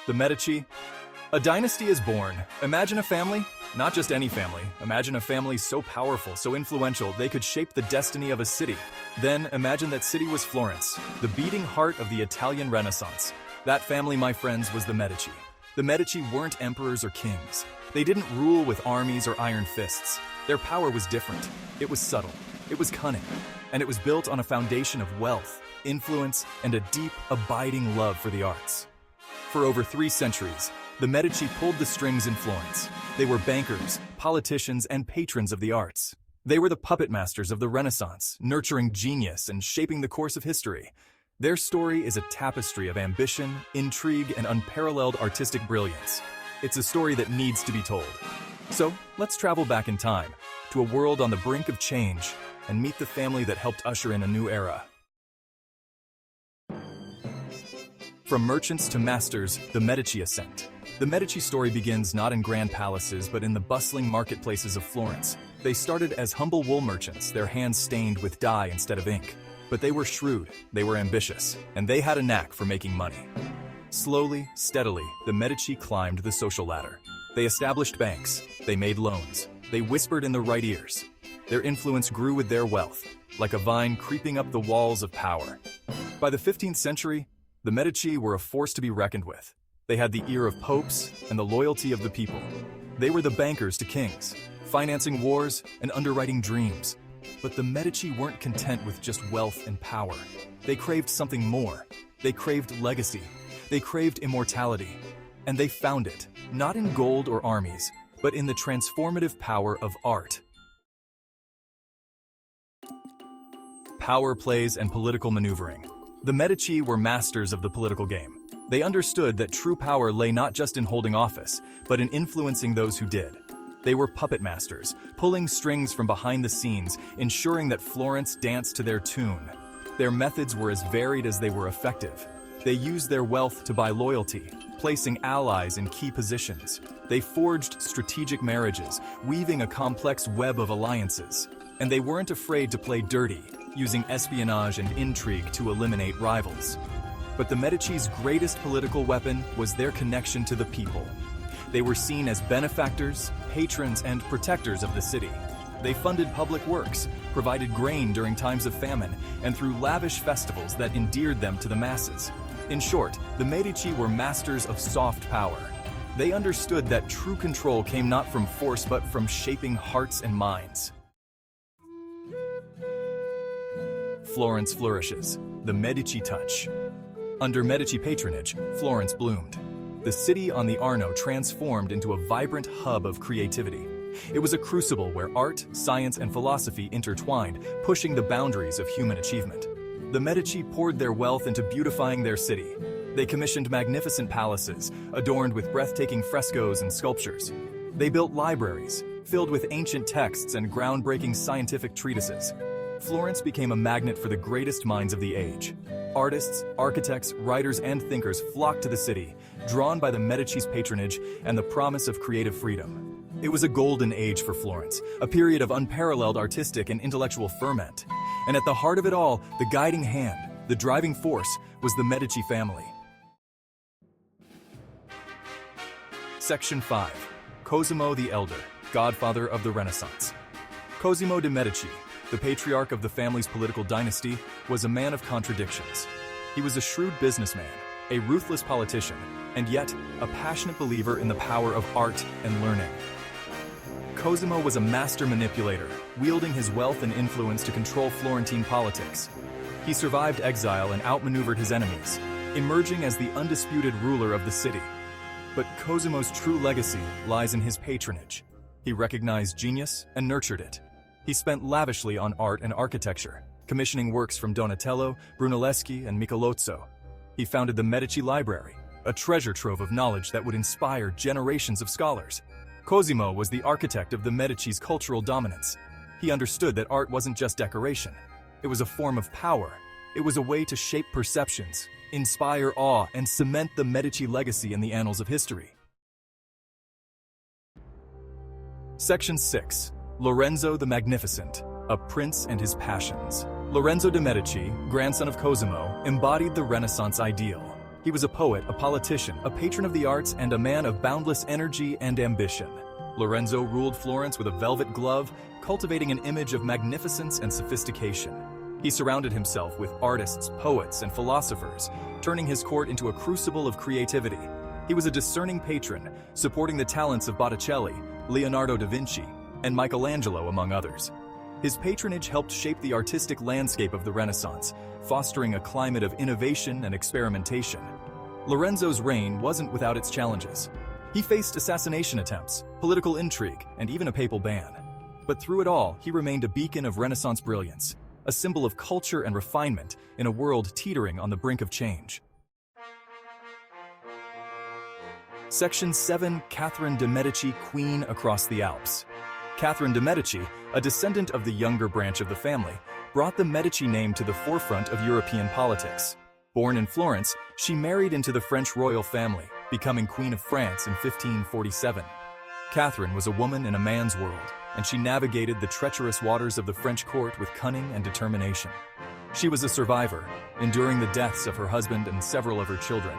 The Medici. A dynasty is born. Imagine a family, not just any family. Imagine a family so powerful, so influential, they could shape the destiny of a city. Then imagine that city was Florence, the beating heart of the Italian Renaissance. That family, my friends, was the Medici. The Medici weren't emperors or kings. They didn't rule with armies or iron fists. Their power was different. It was subtle. It was cunning. And it was built on a foundation of wealth, influence, and a deep, abiding love for the arts. For over 3 centuries, the Medici pulled the strings in Florence. They were bankers, politicians, and patrons of the arts. They were the puppet masters of the Renaissance, nurturing genius and shaping the course of history. Their story is a tapestry of ambition, intrigue, and unparalleled artistic brilliance. It's a story that needs to be told. So, let's travel back in time, to a world on the brink of change, and meet the family that helped usher in a new era. From merchants to masters, the Medici Ascent. The Medici story begins not in grand palaces, but in the bustling marketplaces of Florence. They started as humble wool merchants, their hands stained with dye instead of ink. But they were shrewd, they were ambitious, and they had a knack for making money. Slowly, steadily, the Medici climbed the social ladder. They established banks, they made loans, they whispered in the right ears. Their influence grew with their wealth, like a vine creeping up the walls of power. By the 15th century, the Medici were a force to be reckoned with. They had the ear of popes and the loyalty of the people. They were the bankers to kings, financing wars and underwriting dreams. But the Medici weren't content with just wealth and power. They craved something more. They craved legacy. They craved immortality. And they found it, not in gold or armies, but in the transformative power of art. Power plays and political maneuvering. The Medici were masters of the political game. They understood that true power lay not just in holding office, but in influencing those who did. They were puppet masters, pulling strings from behind the scenes, ensuring that Florence danced to their tune. Their methods were as varied as they were effective. They used their wealth to buy loyalty, placing allies in key positions. They forged strategic marriages, weaving a complex web of alliances. And they weren't afraid to play dirty, using espionage and intrigue to eliminate rivals. But the Medici's greatest political weapon was their connection to the people. They were seen as benefactors, patrons, and protectors of the city. They funded public works, provided grain during times of famine, and threw lavish festivals that endeared them to the masses. In short, the Medici were masters of soft power. They understood that true control came not from force but from shaping hearts and minds. Florence flourishes, the Medici touch. Under Medici patronage, Florence bloomed. The city on the Arno transformed into a vibrant hub of creativity. It was a crucible where art, science, and philosophy intertwined, pushing the boundaries of human achievement. The Medici poured their wealth into beautifying their city. They commissioned magnificent palaces, adorned with breathtaking frescoes and sculptures. They built libraries, filled with ancient texts and groundbreaking scientific treatises. Florence became a magnet for the greatest minds of the age. Artists, architects, writers, and thinkers flocked to the city, drawn by the Medici's patronage and the promise of creative freedom. It was a golden age for Florence, a period of unparalleled artistic and intellectual ferment. And at the heart of it all, the guiding hand, the driving force, was the Medici family. Section 5. Cosimo the Elder, godfather of the Renaissance. Cosimo de' Medici, the patriarch of the family's political dynasty, was a man of contradictions. He was a shrewd businessman, a ruthless politician, and yet a passionate believer in the power of art and learning. Cosimo was a master manipulator, wielding his wealth and influence to control Florentine politics. He survived exile and outmaneuvered his enemies, emerging as the undisputed ruler of the city. But Cosimo's true legacy lies in his patronage. He recognized genius and nurtured it. He spent lavishly on art and architecture, commissioning works from Donatello, Brunelleschi, and Michelangelo. He founded the Medici Library, a treasure trove of knowledge that would inspire generations of scholars. Cosimo was the architect of the Medici's cultural dominance. He understood that art wasn't just decoration. It was a form of power. It was a way to shape perceptions, inspire awe, and cement the Medici legacy in the annals of history. Section 6. Lorenzo the Magnificent, a prince and his passions. Lorenzo de' Medici, grandson of Cosimo, embodied the Renaissance ideal. He He was a poet, a politician, a patron of the arts, and a man of boundless energy and ambition. Lorenzo ruled Florence with a velvet glove, cultivating an image of magnificence and sophistication. He surrounded himself with artists, poets, and philosophers, turning his court into a crucible of creativity. He was a discerning patron, supporting the talents of Botticelli, Leonardo da Vinci, and Michelangelo, among others. His patronage helped shape the artistic landscape of the Renaissance, fostering a climate of innovation and experimentation. Lorenzo's reign wasn't without its challenges. He faced assassination attempts, political intrigue, and even a papal ban. But through it all, he remained a beacon of Renaissance brilliance, a symbol of culture and refinement in a world teetering on the brink of change. Section 7. Catherine de' Medici, Queen across the Alps. Catherine de' Medici, a descendant of the younger branch of the family, brought the Medici name to the forefront of European politics. Born in Florence, she married into the French royal family, becoming Queen of France in 1547. Catherine was a woman in a man's world, and she navigated the treacherous waters of the French court with cunning and determination. She was a survivor, enduring the deaths of her husband and several of her children.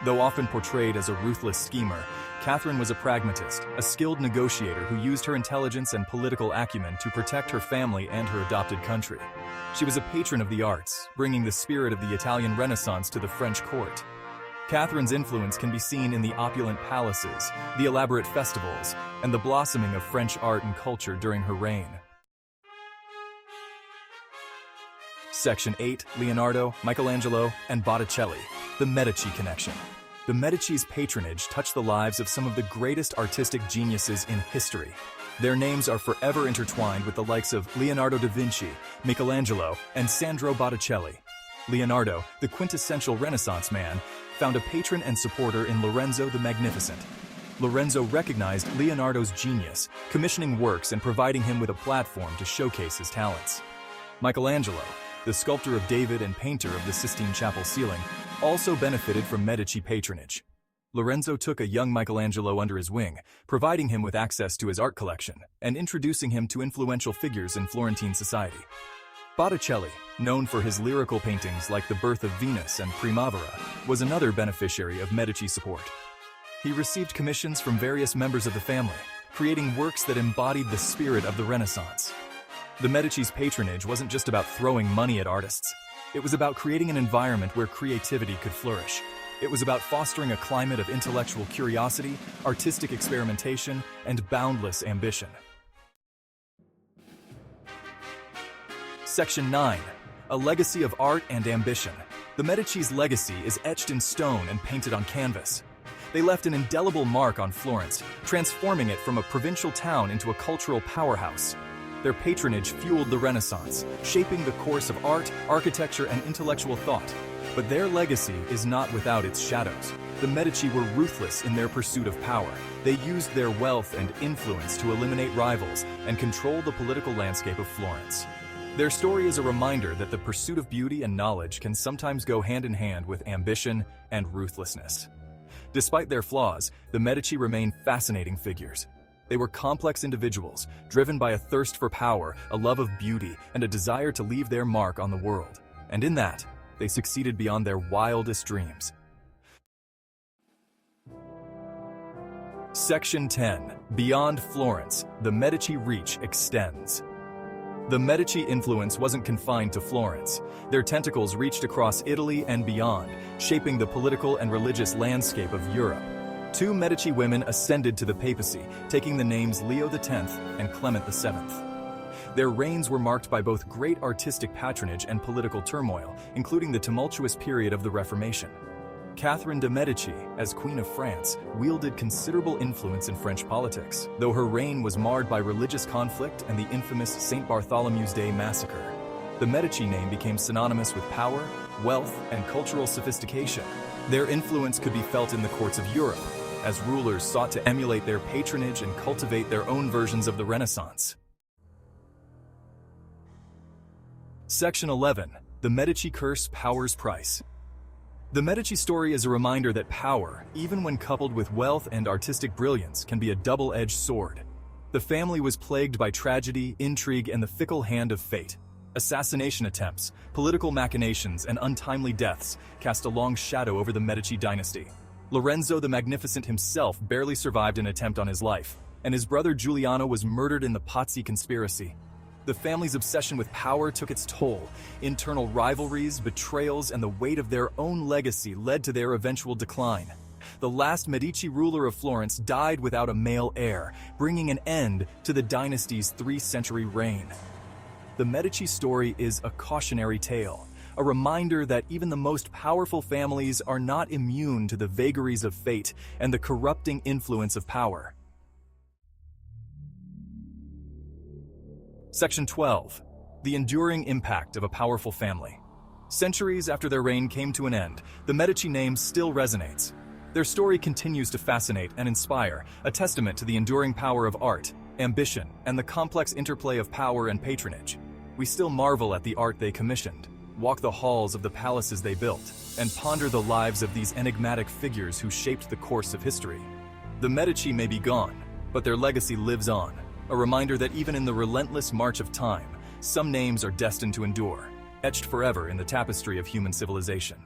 Though often portrayed as a ruthless schemer, Catherine was a pragmatist, a skilled negotiator who used her intelligence and political acumen to protect her family and her adopted country. She was a patron of the arts, bringing the spirit of the Italian Renaissance to the French court. Catherine's influence can be seen in the opulent palaces, the elaborate festivals, and the blossoming of French art and culture during her reign. Section 8. Leonardo, Michelangelo, and Botticelli. The Medici Connection. The Medici's patronage touched the lives of some of the greatest artistic geniuses in history. Their names are forever intertwined with the likes of Leonardo da Vinci, Michelangelo, and Sandro Botticelli. Leonardo, the quintessential Renaissance man, found a patron and supporter in Lorenzo the Magnificent. Lorenzo recognized Leonardo's genius, commissioning works and providing him with a platform to showcase his talents. Michelangelo, the sculptor of David and painter of the Sistine Chapel ceiling, also benefited from Medici patronage. Lorenzo took a young Michelangelo under his wing, providing him with access to his art collection and introducing him to influential figures in Florentine society. Botticelli, known for his lyrical paintings like The Birth of Venus and Primavera, was another beneficiary of Medici support. He received commissions from various members of the family, creating works that embodied the spirit of the Renaissance. The Medici's patronage wasn't just about throwing money at artists. It was about creating an environment where creativity could flourish. It was about fostering a climate of intellectual curiosity, artistic experimentation, and boundless ambition. Section 9. A legacy of art and ambition. The Medici's legacy is etched in stone and painted on canvas. They left an indelible mark on Florence, transforming it from a provincial town into a cultural powerhouse. Their patronage fueled the Renaissance, shaping the course of art, architecture, and intellectual thought. But their legacy is not without its shadows. The Medici were ruthless in their pursuit of power. They used their wealth and influence to eliminate rivals and control the political landscape of Florence. Their story is a reminder that the pursuit of beauty and knowledge can sometimes go hand in hand with ambition and ruthlessness. Despite their flaws, the Medici remain fascinating figures. They were complex individuals, driven by a thirst for power, a love of beauty, and a desire to leave their mark on the world. And in that, they succeeded beyond their wildest dreams. Section 10. Beyond Florence, the Medici reach extends. The Medici influence wasn't confined to Florence. Their tentacles reached across Italy and beyond, shaping the political and religious landscape of Europe. Two Medici women ascended to the papacy, taking the names Leo X and Clement VII. Their reigns were marked by both great artistic patronage and political turmoil, including the tumultuous period of the Reformation. Catherine de' Medici, as Queen of France, wielded considerable influence in French politics, though her reign was marred by religious conflict and the infamous St. Bartholomew's Day massacre. The Medici name became synonymous with power, wealth, and cultural sophistication. Their influence could be felt in the courts of Europe, as rulers sought to emulate their patronage and cultivate their own versions of the Renaissance. Section 11. The Medici Curse, Power's Price. The Medici story is a reminder that power, even when coupled with wealth and artistic brilliance, can be a double-edged sword. The family was plagued by tragedy, intrigue, and the fickle hand of fate. Assassination attempts, political machinations, and untimely deaths cast a long shadow over the Medici dynasty. Lorenzo the Magnificent himself barely survived an attempt on his life, and his brother Giuliano was murdered in the Pazzi conspiracy. The family's obsession with power took its toll. Internal rivalries, betrayals, and the weight of their own legacy led to their eventual decline. The last Medici ruler of Florence died without a male heir, bringing an end to the dynasty's three-century reign. The Medici story is a cautionary tale, a reminder that even the most powerful families are not immune to the vagaries of fate and the corrupting influence of power. Section 12. The enduring impact of a powerful family. Centuries after their reign came to an end, the Medici name still resonates. Their story continues to fascinate and inspire, a testament to the enduring power of art, ambition, and the complex interplay of power and patronage. We still marvel at the art they commissioned, walk the halls of the palaces they built, and ponder the lives of these enigmatic figures who shaped the course of history. The Medici may be gone, but their legacy lives on, a reminder that even in the relentless march of time, some names are destined to endure, etched forever in the tapestry of human civilization.